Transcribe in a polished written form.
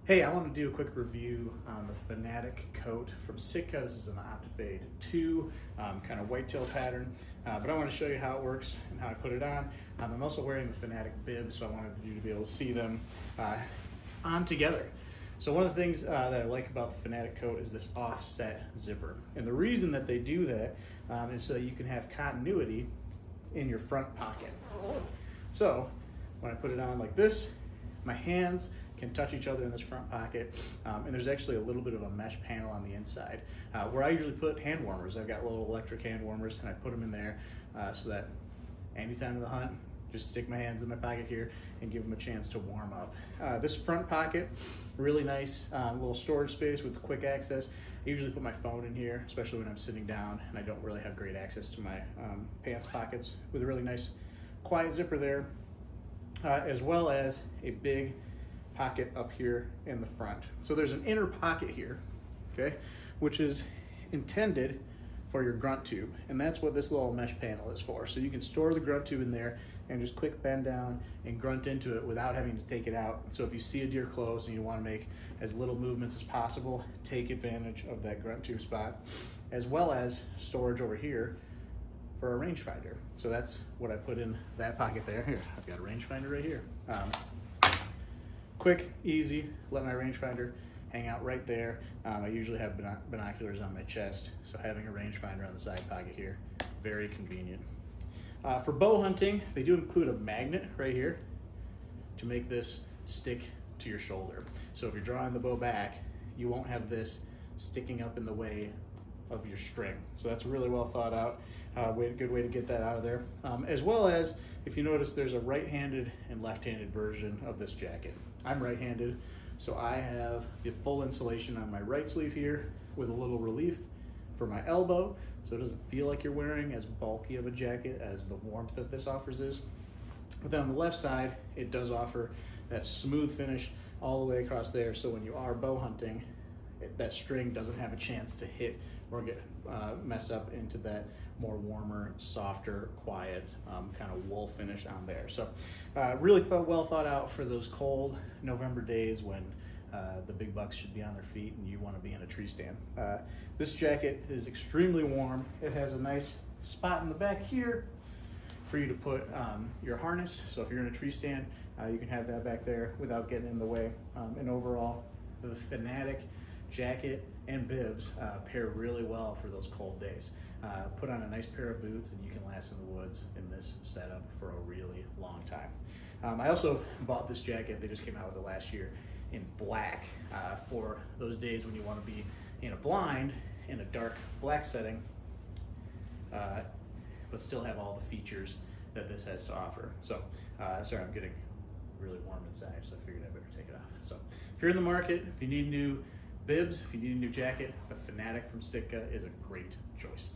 Hey, I want to do a quick review on the Fanatic coat from Sitka. This is an Optifade 2 kind of whitetail pattern, but I want to show you how it works and how I put it on. I'm also wearing the Fanatic bib, so I wanted you to be able to see them on together. So one of the things that I like about the Fanatic coat is this offset zipper. And the reason that they do that is so that you can have continuity in your front pocket. So when I put it on like this, my hands can touch each other in this front pocket, and there's actually a little bit of a mesh panel on the inside where I usually put hand warmers. I've got little electric hand warmers, and I put them in there so that anytime in the hunt, just stick my hands in my pocket here and give them a chance to warm up. This front pocket, really nice little storage space with quick access. I usually put my phone in here, especially when I'm sitting down and I don't really have great access to my pants pockets, with a really nice quiet zipper there, as well as a big pocket up here in the front. So there's an inner pocket here, okay, which is intended for your grunt tube, and that's what this little mesh panel is for. So you can store the grunt tube in there and just quick bend down and grunt into it without having to take it out. So if you see a deer close and you want to make as little movements as possible, take advantage of that grunt tube spot, as well as storage over here for a rangefinder. So that's what I put in that pocket there. Here, I've got a rangefinder right here. Quick, easy, let my rangefinder hang out right there. I usually have binoculars on my chest, so having a rangefinder on the side pocket here, very convenient. For bow hunting, they do include a magnet right here to make this stick to your shoulder. So if you're drawing the bow back, you won't have this sticking up in the way of your string. So that's really well thought out. Good way to get that out of there. As well as, if you notice, there's a right-handed and left-handed version of this jacket. I'm right-handed, so I have the full insulation on my right sleeve here with a little relief for my elbow, so it doesn't feel like you're wearing as bulky of a jacket as the warmth that this offers is. But then on the left side, it does offer that smooth finish all the way across there, so when you are bow hunting, that string doesn't have a chance to hit or get mess up into that more warmer, softer, quiet kind of wool finish on there. So really well thought out for those cold November days when the big bucks should be on their feet and you want to be in a tree stand. This jacket is extremely warm. It has a nice spot in the back here for you to put your harness. So if you're in a tree stand, you can have that back there without getting in the way. And overall, the Fanatic jacket and bibs pair really well for those cold days. Put on a nice pair of boots and you can last in the woods in this setup for a really long time. I also bought this jacket, they just came out with it last year, in black for those days when you want to be in a blind in a dark black setting, but still have all the features that this has to offer. So sorry, I'm getting really warm inside, so I figured I better take it off. So if you're in the market, if you need new bibs, if you need a new jacket, the Fanatic from Sitka is a great choice.